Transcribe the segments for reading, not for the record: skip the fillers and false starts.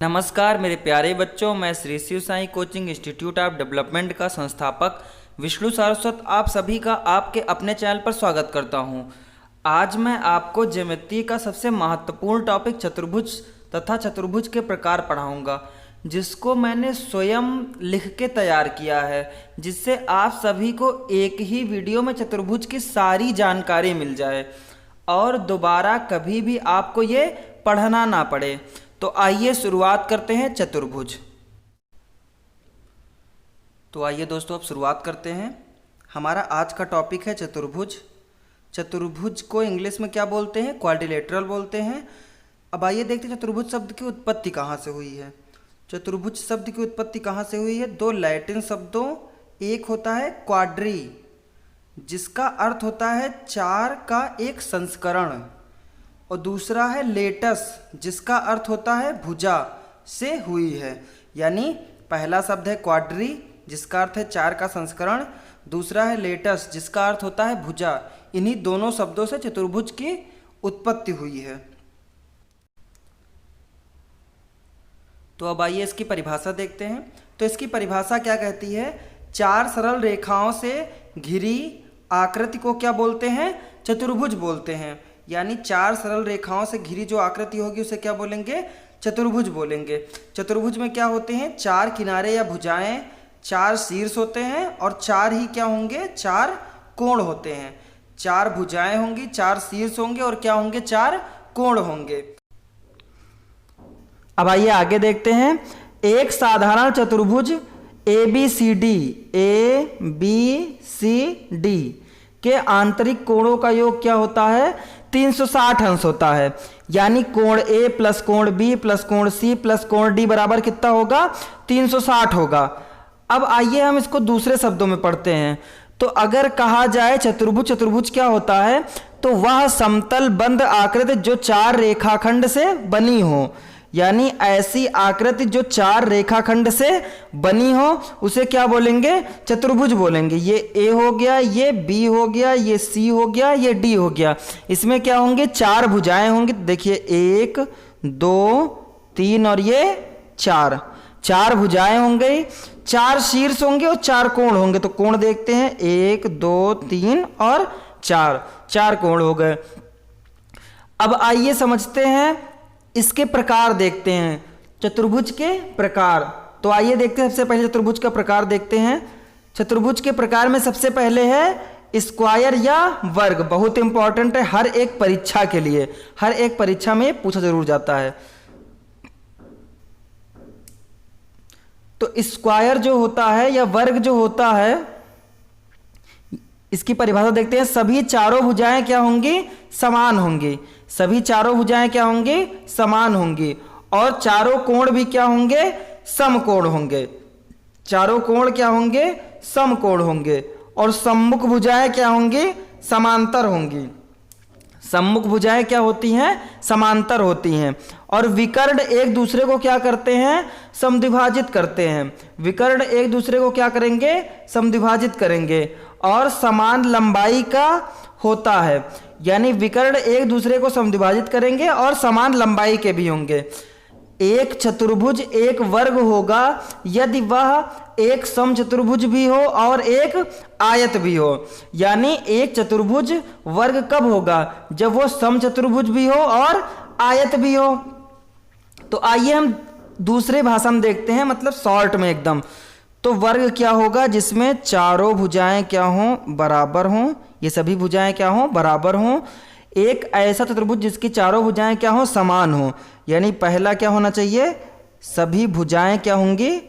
नमस्कार मेरे प्यारे बच्चों, मैं Shri Shiv Sai coaching institute of development का संस्थापक विष्णु सारस्वत आप सभी का आपके अपने चैनल पर स्वागत करता हूं। आज मैं आपको ज्यामिति का सबसे महत्वपूर्ण टॉपिक चतुर्भुज तथा चतुर्भुज के प्रकार पढ़ाऊंगा, जिसको मैंने स्वयं लिख के तैयार किया है, जिससे आप सभी को एक ही वीडियो में चतुर्भुज की सारी जानकारी मिल जाए और दोबारा कभी भी आपको ये पढ़ना ना पड़े। तो आइए शुरुआत करते हैं चतुर्भुज। तो आइए दोस्तों अब शुरुआत करते हैं। हमारा आज का टॉपिक है चतुर्भुज। चतुर्भुज को इंग्लिश में क्या बोलते हैं? क्वाड्रिलेटरल बोलते हैं। अब आइए देखते हैं चतुर्भुज शब्द की उत्पत्ति कहाँ से हुई है। चतुर्भुज शब्द की उत्पत्ति कहाँ से हुई है? दो लैटिन शब्दों, एक होता है क्वाड्री जिसका अर्थ होता है चार का एक संस्करण, और दूसरा है लेटस जिसका अर्थ होता है भुजा, से हुई है। यानी पहला शब्द है क्वाड्री जिसका अर्थ है चार का संस्करण, दूसरा है लेटस जिसका अर्थ होता है भुजा। इन्हीं दोनों शब्दों से चतुर्भुज की उत्पत्ति हुई है। तो अब आइए इसकी परिभाषा देखते हैं। तो इसकी परिभाषा क्या कहती है? चार सरल रेखाओं से घिरी आकृति को क्या बोलते हैं? चतुर्भुज बोलते हैं। यानी चार सरल रेखाओं से घिरी जो आकृति होगी उसे क्या बोलेंगे? चतुर्भुज बोलेंगे। चतुर्भुज में क्या होते हैं? चार किनारे या भुजाएं, चार शीर्ष होते हैं और चार ही क्या होंगे? चार कोण होते हैं। चार भुजाएं होंगी, चार शीर्ष होंगे और क्या होंगे? चार कोण होंगे। अब आइए आगे देखते हैं। एक साधारण चतुर्भुज ABCD के आंतरिक कोणों का योग क्या होता है? 360 अंश होता है। यानी कोण A प्लस कोण B प्लस कोण C प्लस कोण D बराबर कितना होगा? 360 होगा। अब आइए हम इसको दूसरे शब्दों में पढ़ते हैं। तो अगर कहा जाए चतुर्भुज क्या होता है? तो वह समतल बंद आकृति जो चार रेखाखंड से बनी हो। यानी ऐसी आकृति जो चार रेखाखंड से बनी हो उसे क्या बोलेंगे? चतुर्भुज बोलेंगे। ये A हो गया, ये B हो गया, ये C हो गया, ये D हो गया। इसमें क्या होंगे? चार भुजाएं होंगी। देखिए 1 2 3 और ये चार भुजाएं होंगी, चार शीर्ष होंगे और चार कोण होंगे। तो कोण देखते हैं, 1 2 3 और 4 कोण हो गए। अब आइए समझते हैं, इसके प्रकार देखते हैं, चतुर्भुज के प्रकार। तो आइए देखते हैं, सबसे पहले चतुर्भुज का प्रकार देखते हैं। चतुर्भुज के प्रकार में सबसे पहले है स्क्वायर या वर्ग। बहुत इंपॉर्टेंट है हर एक परीक्षा के लिए, हर एक परीक्षा में पूछा जरूर जाता है। तो स्क्वायर जो होता है या वर्ग जो होता है, इसकी परिभाषा देखते हैं। सभी चारों भुजाएं क्या होंगी? समान होंगी। सभी चारों भुजाएं क्या होंगी? समान होंगी। और चारों कोण भी क्या होंगे? समकोण होंगे। चारों कोण क्या होंगे? समकोण होंगे। और सम्मुख भुजाएं क्या होंगी? समांतर होंगी। सम्मुख भुजाएं क्या होती हैं? समांतर होती हैं। और विकर्ण एक दूसरे को क्या करते हैं? समद्विभाजित करते हैं। विकर्ण एक दूसरे को क्या करेंगे? समद्विभाजित करेंगे। और समान लंबाई का होता है। यानी विकर्ण एक दूसरे को समद्विभाजित करेंगे और समान लंबाई के भी होंगे। एक चतुर्भुज एक वर्ग होगा यदि वह एक समचतुर्भुज भी हो और एक आयत भी हो। यानी एक चतुर्भुज वर्ग कब होगा? जब वो समचतुर्भुज भी हो और आयत भी हो। तो आइए हम दूसरे भाषा में देखते हैं, मतलब शॉर्ट में एकदम। तो वर्ग क्या होगा? जिसमें चारों भुजाएं क्या हों? बराबर हों। ये सभी भुजाएं क्या हों? बराबर हों। एक ऐसा चतुर्भुज जिसकी चारों भुजाएं क्या हों? समान हों। यानी पहला क्या होना चाहिए? सभी भुजाएं क्या होंगी?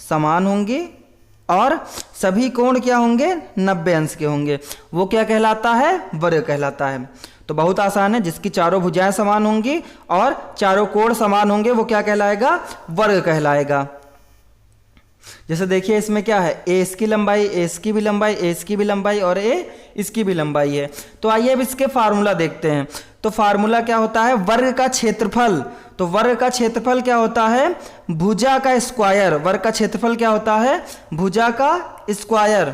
समान होंगी। और सभी कोण क्या होंगे? 90 अंश के होंगे। वो क्या कहलाता है? वर्ग कहलाता है। तो बहुत आसान है, जिसकी चारों भुजाएं समान होंगी और चारों कोण समान होंगे वो क्या कहलाएगा? वर्ग कहलाएगा। जैसे देखिए इसमें क्या है? ए इसकी लंबाई, ए इसकी भी लंबाई, ए इसकी भी लंबाई और ए इसकी भी लंबाई है। तो आइए अब इसके फार्मूला देखते हैं। तो फार्मूला क्या होता है? वर्ग का क्षेत्रफल। तो वर्ग का क्षेत्रफल क्या होता है? भुजा का स्क्वायर। वर्ग का क्षेत्रफल क्या होता है? भुजा का स्क्वायर।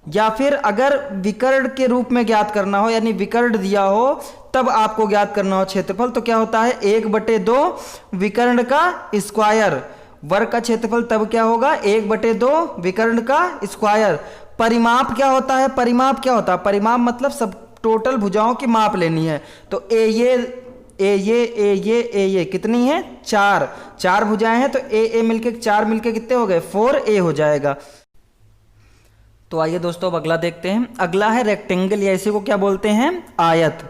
या फिर अगर विकर्ण के रूप में ज्ञात करना हो, यानी विकर्ण दिया हो तब आपको ज्ञात करना हो क्षेत्रफल, तो क्या होता है 1/2 विकर्ण का स्क्वायर। वर्ग का क्षेत्रफल तब क्या होगा 1/2 विकर्ण का स्क्वायर। परिमाप क्या होता है, परिमाप क्या होता है, परिमाप मतलब सब टोटल भुजाओं की माप लेनी है। तो ए ये कितनी है 4 भुजाएं हैं, तो ए मिलके 4 मिलके कितने हो गए 4a हो जाएगा। तो आइए दोस्तों अब अगला देखते हैं। अगला है रेक्टेंगल, या इसी को क्या बोलते हैं आयत।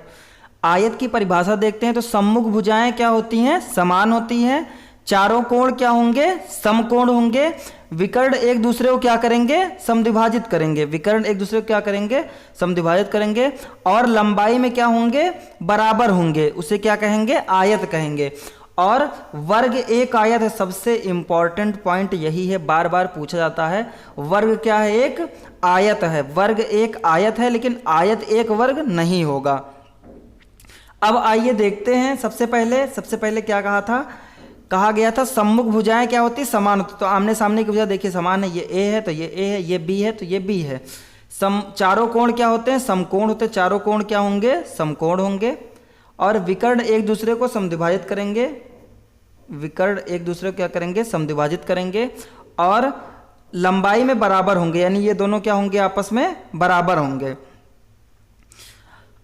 आयत की परिभाषा देखते हैं। तो सम्मुख भुजाएं क्या होती हैं, समान होती हैं। चारों कोण क्या होंगे, समकोण होंगे। विकर्ण एक दूसरे को क्या करेंगे, समद्विभाजित करेंगे। विकर्ण एक दूसरे को क्या करेंगे, समद्विभाजित करेंगे। और लंबाई में क्या होंगे, बराबर होंगे, उसे क्या कहेंगे, आयत कहेंगे। और वर्ग एक आयत है, सबसे इंपॉर्टेंट पॉइंट यही है, बार बार पूछा जाता है। वर्ग क्या है, एक आयत है। वर्ग एक आयत है, लेकिन आयत एक वर्ग नहीं होगा। अब आइए देखते हैं। सबसे पहले क्या कहा गया था सम्मुख भुजाएं क्या होती, समान होती। तो आमने सामने की भुजा देखिए समान है, ये ए है तो ये ए है, ये बी है तो ये बी है। चारों कोण क्या होते हैं, समकोण होते हैं। चारों कोण क्या होंगे, समकोण होंगे। और विकर्ण एक दूसरे को समद्विभाजित करेंगे। विकर्ण एक दूसरे को क्या करेंगे, समद्विभाजित करेंगे। और लंबाई में बराबर होंगे, यानी ये दोनों क्या होंगे, आपस में बराबर होंगे।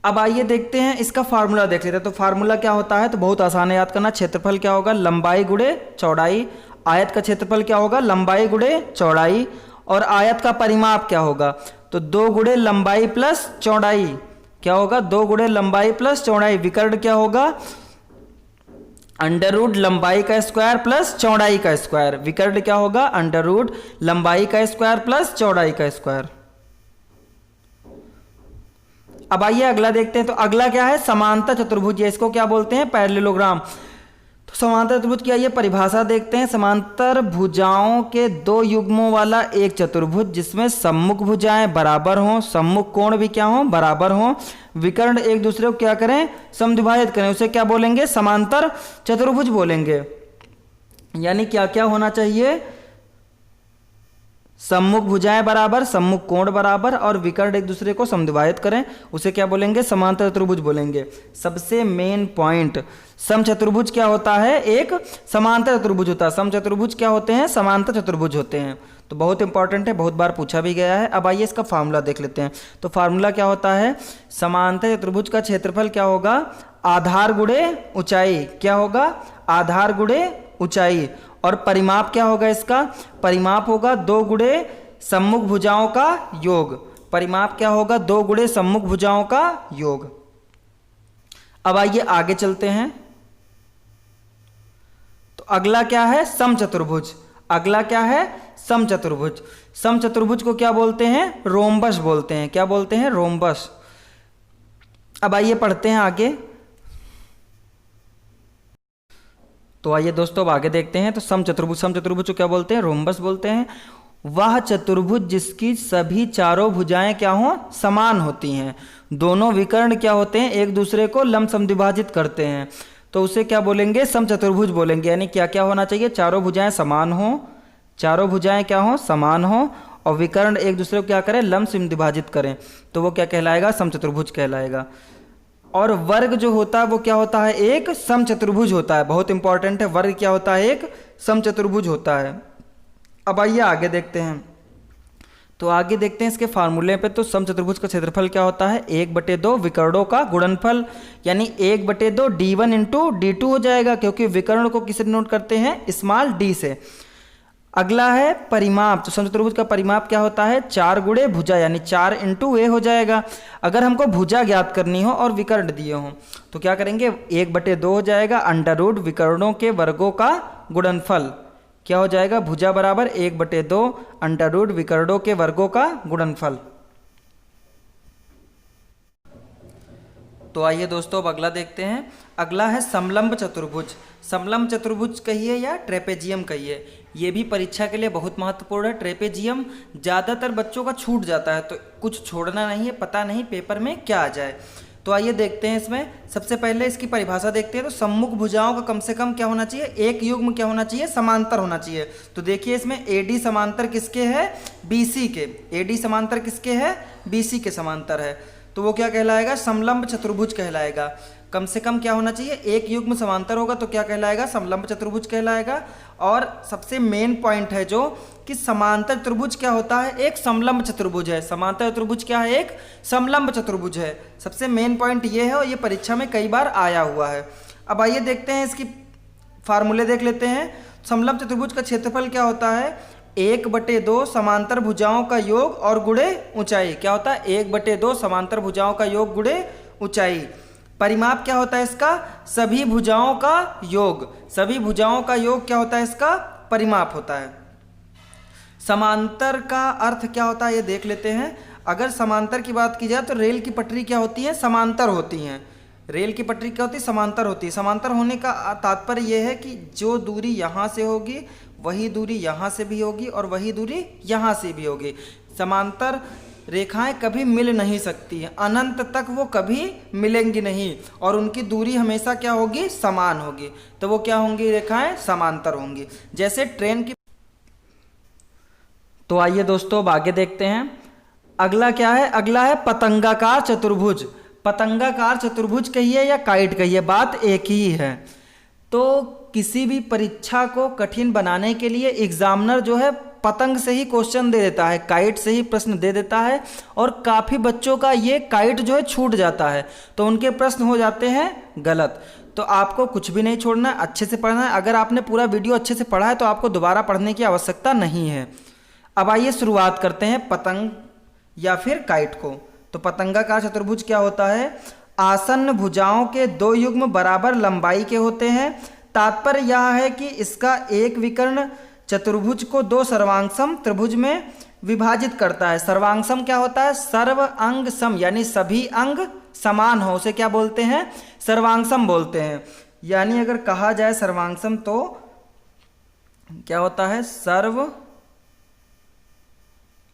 अब आइए देखते हैं इसका फार्मूला देख लेते हैं। तो फार्मूला क्या होता है, तो बहुत आसान है याद करना। क्षेत्रफल क्या होगा, लंबाई गुणे चौड़ाई। आयत का क्षेत्रफल क्या होगा, लंबाई गुणे चौड़ाई। और आयत का परिमाप क्या होगा, तो 2 गुणे लंबाई प्लस चौड़ाई। क्या होगा, 2 गुणे लंबाई प्लस चौड़ाई। विकर्ण क्या होगा, अंडर लंबाई का स्क्वायर प्लस चौड़ाई का स्क्वायर। विकर्ण क्या होगा, अंडर लंबाई का स्क्वायर प्लस चौड़ाई का स्क्वायर। अब आइए अगला देखते हैं। तो अगला क्या है, समांतर चतुर्भुज। इसको क्या बोलते हैं, पैरेललोग्राम। तो समांतर चतुर्भुज की आइए परिभाषा देखते हैं। समांतर भुजाओं के 2 युग्मों वाला एक चतुर्भुज जिसमें सम्मुख भुजाएं बराबर हों, सम्मुख कोण भी क्या हों, बराबर हों। विकर्ण एक दूसरे को क्या करें, समद्विभाजित करें, उसे क्या बोलेंगे, समांतर चतुर्भुज बोलेंगे। यानी क्या क्या होना चाहिए, सम्मुख भुजाएं बराबर, सम्मुख कोण बराबर, और विकर्ण एक दूसरे को समद्विभाजित करें, उसे क्या बोलेंगे, समांतर चतुर्भुज बोलेंगे। सबसे मेन पॉइंट, समचतुर्भुज क्या होता है, एक समांतर चतुर्भुज होता है। समचतुर्भुज क्या होते हैं, समांतर चतुर्भुज होते हैं। तो बहुत इंपॉर्टेंट है, बहुत बार पूछा भी गया है। अब आइए इसका फार्मूला देख लेते हैं। तो फार्मूला क्या होता है, समांतर चतुर्भुज का क्षेत्रफल क्या होगा, आधार गुणे ऊंचाई। क्या होगा, आधार गुणे ऊंचाई। और परिमाप क्या होगा इसका, परिमाप होगा 2 गुणे सम्मुख भुजाओं का योग। परिमाप क्या होगा, 2 गुणे सम्मुख भुजाओं का योग। अब आइए आगे चलते हैं। तो अगला क्या है, समचतुर्भुज। अगला क्या है, समचतुर्भुज। समचतुर्भुज को क्या बोलते हैं, रोम्बस बोलते हैं। क्या बोलते हैं, रोम्बस। अब आइए पढ़ते हैं आगे। तो आइए दोस्तों अब आगे देखते हैं। तो समचतुर्भुज को क्या बोलते हैं, रोम्बस बोलते हैं। वह चतुर्भुज जिसकी सभी चारों भुजाएं क्या हों, समान होती हैं। दोनों विकर्ण क्या होते हैं, एक दूसरे को लंब समद्विभाजित करते हैं, तो उसे क्या बोलेंगे, समचतुर्भुज बोलेंगे। यानी क्या क्या होना चाहिए, चारों भुजाएं समान हों, चारों भुजाएं क्या हों, समान हों, और विकर्ण एक दूसरे को क्या करें, लंब समद्विभाजित करें, तो वो क्या कहलाएगा, समचतुर्भुज कहलाएगा। और वर्ग जो होता है वो क्या होता है, एक समचतुर्भुज होता है। बहुत इंपॉर्टेंट है, वर्ग क्या होता है, एक समचतुर्भुज होता है। अब आइए आगे देखते हैं। तो आगे देखते हैं इसके फार्मूले पे। तो समचतुर्भुज का क्षेत्रफल क्या होता है, 1/2 विकर्णों का गुणनफल, यानी 1/2 d1 इंटू d2 हो जाएगा, क्योंकि विकर्ण को किसे नोट करते हैं, स्मॉल d से। अगला है परिमाप। तो समचतुर्भुज का परिमाप क्या होता है, 4 गुणे भुजा, यानी 4 इंटू ए हो जाएगा। अगर हमको भुजा ज्ञात करनी हो और विकर्ण दिए हों तो क्या करेंगे, 1/2 हो जाएगा, अंडर विकर्णों के वर्गों का गुणनफल। क्या हो जाएगा, भुजा बराबर 1/2 अंडर विकर्णों के वर्गों का गुणनफल। तो आइए दोस्तों अब अगला देखते हैं। अगला है समलंब चतुर्भुज। समलंब चतुर्भुज कहिए या ट्रेपेजियम कहिए, ये भी परीक्षा के लिए बहुत महत्वपूर्ण है। ट्रेपेजियम ज़्यादातर बच्चों का छूट जाता है, तो कुछ छोड़ना नहीं है, पता नहीं पेपर में क्या आ जाए। तो आइए देखते हैं इसमें। सबसे पहले इसकी परिभाषा देखते हैं। तो सम्मुख भुजाओं का कम से कम क्या होना चाहिए, एक युग्म क्या होना चाहिए, समांतर होना चाहिए। तो देखिए इसमें AD समांतर किसके है, BC के। AD समांतर किसके है, BC के समांतर है। तो वो क्या कहलाएगा, समलंब चतुर्भुज कहलाएगा। कम से कम क्या होना चाहिए, एक युग्म समांतर होगा तो क्या कहलाएगा, समलंब चतुर्भुज कहलाएगा। और सबसे मेन पॉइंट है जो कि समांतर चतुर्भुज क्या होता है, एक समलंब चतुर्भुज है। समांतर चतुर्भुज क्या है, एक समलंब चतुर्भुज है। सबसे मेन पॉइंट ये है और ये परीक्षा में कई बार आया हुआ है। अब आइए देखते हैं इसकी फार्मूले देख लेते हैं। समलंब चतुर्भुज का क्षेत्रफल क्या होता है, 1/2 समांतर भुजाओं का योग और गुणे ऊंचाई। क्या होता है, 1/2 समांतर भुजाओं का योग गुणे ऊंचाई। परिमाप क्या होता है इसका, सभी भुजाओं का योग। सभी भुजाओं का योग क्या होता है, इसका परिमाप होता है। समांतर का अर्थ क्या होता है ये देख लेते हैं। अगर समांतर की बात की जाए तो रेल की पटरी क्या होती है, समांतर होती हैं। रेल की पटरी क्या होती है, समांतर होती है। समांतर होने का तात्पर्य यह है कि जो दूरी यहाँ से होगी वही दूरी यहाँ से भी होगी और वही दूरी यहाँ से भी होगी। समांतर रेखाएं कभी मिल नहीं सकती हैं, अनंत तक वो कभी मिलेंगी नहीं और उनकी दूरी हमेशा क्या होगी, समान होगी। तो वो क्या होंगी, रेखाएं समांतर होंगी, जैसे ट्रेन की। तो आइए दोस्तों अब आगे देखते हैं। अगला क्या है, अगला है पतंगाकार चतुर्भुज। पतंगाकार चतुर्भुज कहिए या काइट कहिए, बात एक ही है। तो किसी भी परीक्षा को कठिन बनाने के लिए एग्जामिनर जो है पतंग से ही क्वेश्चन दे देता है, काइट से ही प्रश्न दे देता है। और काफ़ी बच्चों का ये काइट जो है छूट जाता है, तो उनके प्रश्न हो जाते हैं गलत। तो आपको कुछ भी नहीं छोड़ना है, अच्छे से पढ़ना है। अगर आपने पूरा वीडियो अच्छे से पढ़ा है तो आपको दोबारा पढ़ने की आवश्यकता नहीं है। अब आइए शुरुआत करते हैं पतंग या फिर काइट को। तो पतंगाकार चतुर्भुज क्या होता है, आसन्न भुजाओं के 2 युग्म बराबर लंबाई के होते हैं। तात्पर्य यह है कि इसका एक विकर्ण चतुर्भुज को 2 सर्वांगसम त्रिभुज में विभाजित करता है। सर्वांगसम क्या होता है, सर्व अंग सम, यानी सभी अंग समान हो, उसे क्या बोलते हैं, सर्वांगसम बोलते हैं। यानी अगर कहा जाए सर्वांगसम तो क्या होता है, सर्व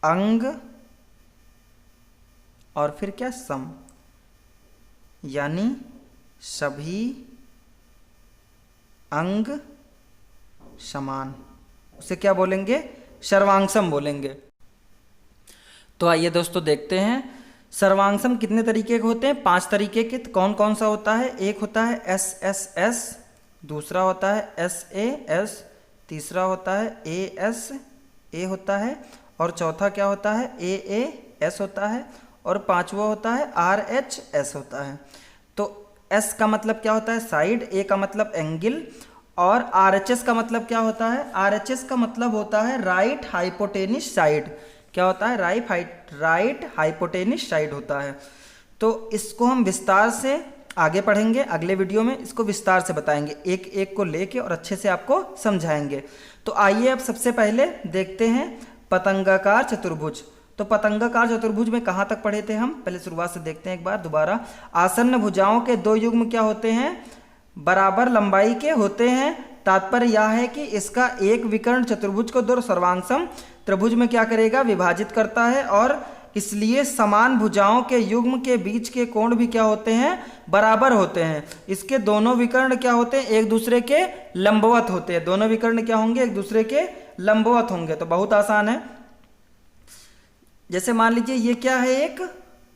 अंग और फिर क्या, सम, यानी सभी अंग समान, उसे क्या बोलेंगे, सर्वांगसम बोलेंगे। तो आइए दोस्तों देखते हैं सर्वांगसम कितने तरीके के होते हैं, 5 तरीके के। तो कौन कौन सा होता है, एक होता है SSS, दूसरा होता है SAS, तीसरा होता है ASA होता है, और चौथा क्या होता है, AAS होता है, और पांचवा होता है RHS होता है। तो S का मतलब क्या होता है, साइड, A का मतलब एंगल, और RHS का मतलब क्या होता है, RHS का मतलब होता है राइट हाइपोटेनिस साइड। क्या होता है, राइट हाइपोटेनिस साइड होता है। तो इसको हम विस्तार से आगे पढ़ेंगे, अगले वीडियो में इसको विस्तार से बताएंगे, एक एक को लेके और अच्छे से आपको समझाएंगे। तो आइए अब सबसे पहले देखते हैं पतंगाकार चतुर्भुज। तो पतंगाकार चतुर्भुज में कहाँ तक पढ़े थे हम, पहले शुरुआत से देखते हैं एक बार दोबारा। आसन्न भुजाओं के 2 युग्म क्या होते हैं, बराबर लंबाई के होते हैं। तात्पर्य यह है कि इसका एक विकर्ण चतुर्भुज को 2 सर्वांगसम त्रिभुज में क्या करेगा, विभाजित करता है, और इसलिए समान भुजाओं के युग्म के बीच के कोण भी क्या होते हैं, बराबर होते हैं। इसके दोनों विकर्ण क्या होते हैं, एक दूसरे के लंबवत होते हैं। दोनों विकर्ण क्या होंगे, एक दूसरे के लंबवत होंगे। तो बहुत आसान है। जैसे मान लीजिए ये क्या है, एक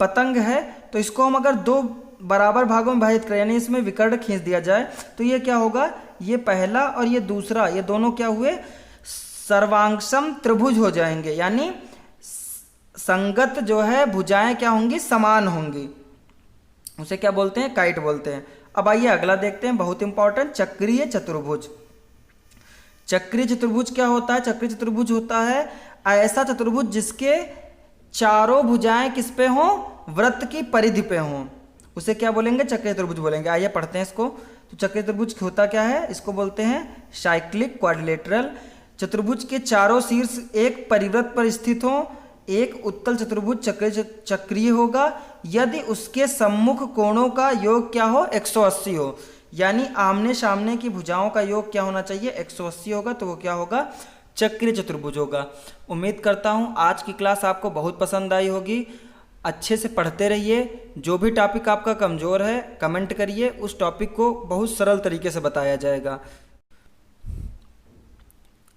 पतंग है, तो इसको हम अगर 2 बराबर भागों में विभाजित करें, यानी इसमें विकर्ण खींच दिया जाए, तो ये क्या होगा, ये पहला और ये दूसरा, ये दोनों क्या हुए, सर्वांगसम त्रिभुज हो जाएंगे। यानी संगत जो है भुजाएं क्या होंगी, समान होंगी, उसे क्या बोलते हैं, काइट बोलते हैं। अब आइए अगला देखते हैं, बहुत इंपॉर्टेंट, चक्रीय चतुर्भुज। चक्रीय चतुर्भुज क्या होता है, चक्रीय चतुर्भुज होता है ऐसा चतुर्भुज जिसके चारों भुजाएं किस पे हों, वृत्त की परिधि पे हों, उसे क्या बोलेंगे, चक्रीय चतुर्भुज बोलेंगे। आइए पढ़ते हैं इसको। तो चक्रीय चतुर्भुज होता क्या है, इसको बोलते हैं साइक्लिक क्वाड्रिलेटरल। चतुर्भुज के चारों शीर्ष एक परिवृत्त पर स्थित हों। एक उत्तल चतुर्भुज चक्रीय होगा यदि उसके सम्मुख कोणों का योग क्या हो, 180 हो। यानी आमने सामने की भुजाओं का योग क्या होना चाहिए, 180 होगा, तो वो क्या होगा, चक्रीय चतुर्भुज होगा। उम्मीद करता हूँ आज की क्लास आपको बहुत पसंद आई होगी। अच्छे से पढ़ते रहिए। जो भी टॉपिक आपका कमज़ोर है कमेंट करिए, उस टॉपिक को बहुत सरल तरीके से बताया जाएगा।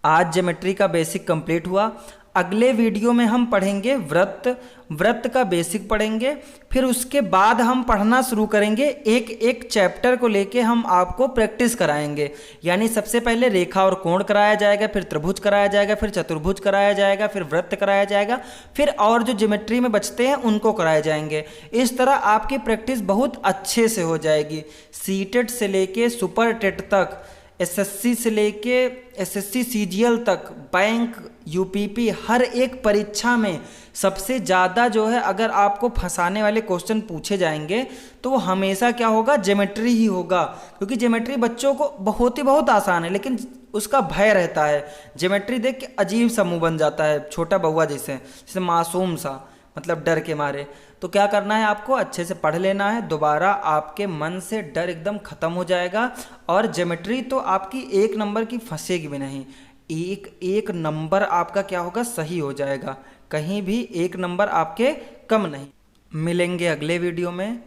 आज ज्योमेट्री का बेसिक कंप्लीट हुआ। अगले वीडियो में हम पढ़ेंगे व्रत का बेसिक पढ़ेंगे। फिर उसके बाद हम पढ़ना शुरू करेंगे, एक एक चैप्टर को लेके हम आपको प्रैक्टिस कराएंगे। यानी सबसे पहले रेखा और कोण कराया जाएगा, फिर त्रिभुज कराया जाएगा, फिर चतुर्भुज कराया जाएगा, फिर वृत्त कराया जाएगा, फिर और जो ज्योमेट्री में बचते हैं उनको कराए जाएंगे। इस तरह आपकी प्रैक्टिस बहुत अच्छे से हो जाएगी। सीटेट से लेके सुपर टेट तक, एसएससी से लेके एसएससी सीजीएल तक, बैंक, यूपीपी, हर एक परीक्षा में सबसे ज़्यादा जो है अगर आपको फंसाने वाले क्वेश्चन पूछे जाएंगे तो वो हमेशा क्या होगा, ज्योमेट्री ही होगा। क्योंकि ज्योमेट्री बच्चों को बहुत आसान है, लेकिन उसका भय रहता है। ज्योमेट्री देख के अजीब सा मुँह बन जाता है, छोटा बउआ जैसे मासूम सा, मतलब डर के मारे। तो क्या करना है, आपको अच्छे से पढ़ लेना है, दोबारा आपके मन से डर एकदम ख़त्म हो जाएगा और ज्योमेट्री तो आपकी 1 नंबर की फंसेगी भी नहीं। एक नंबर आपका क्या होगा, सही हो जाएगा, कहीं भी 1 नंबर आपके कम नहीं। मिलेंगे अगले वीडियो में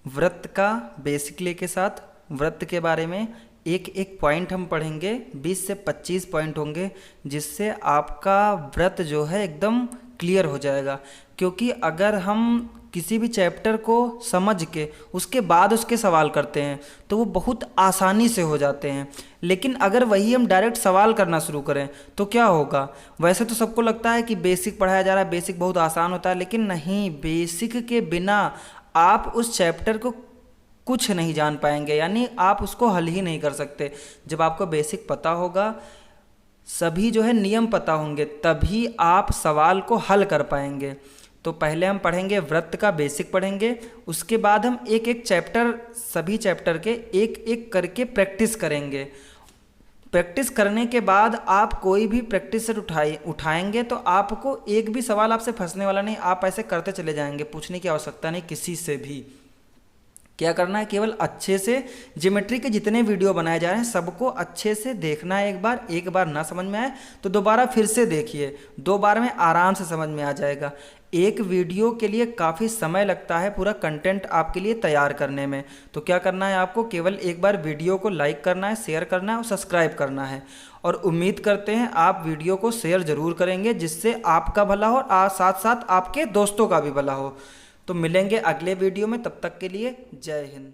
व्रत का बेसिक के साथ। व्रत के बारे में एक एक पॉइंट हम पढ़ेंगे, 20 से 25 पॉइंट होंगे, जिससे आपका व्रत जो है एकदम क्लियर हो जाएगा। क्योंकि अगर हम किसी भी चैप्टर को समझ के उसके बाद उसके सवाल करते हैं तो वो बहुत आसानी से हो जाते हैं। लेकिन अगर वही हम डायरेक्ट सवाल करना शुरू करें तो क्या होगा, वैसे तो सबको लगता है कि बेसिक पढ़ाया जा रहा है, बेसिक बहुत आसान होता है, लेकिन नहीं, बेसिक के बिना आप उस चैप्टर को कुछ नहीं जान पाएंगे, यानी आप उसको हल ही नहीं कर सकते। जब आपको बेसिक पता होगा, सभी जो है नियम पता होंगे, तभी आप सवाल को हल कर पाएंगे। तो पहले हम पढ़ेंगे व्रत का बेसिक पढ़ेंगे, उसके बाद हम एक एक चैप्टर, सभी चैप्टर के एक एक करके प्रैक्टिस करेंगे। प्रैक्टिस करने के बाद आप कोई भी प्रैक्टिस सेट उठाएंगे तो आपको एक भी सवाल आपसे फंसने वाला नहीं, आप ऐसे करते चले जाएंगे, पूछने की आवश्यकता नहीं किसी से भी। क्या करना है, केवल अच्छे से ज्योमेट्री के जितने वीडियो बनाए जा रहे हैं सबको अच्छे से देखना है। एक बार ना समझ में आए तो दोबारा फिर से देखिए, 2 बार में आराम से समझ में आ जाएगा। एक वीडियो के लिए काफ़ी समय लगता है पूरा कंटेंट आपके लिए तैयार करने में। तो क्या करना है, आपको केवल एक बार वीडियो को लाइक करना है, शेयर करना है और सब्सक्राइब करना है। और उम्मीद करते हैं आप वीडियो को शेयर ज़रूर करेंगे, जिससे आपका भला हो और साथ साथ आपके दोस्तों का भी भला हो। तो मिलेंगे अगले वीडियो में, तब तक के लिए जय हिंद।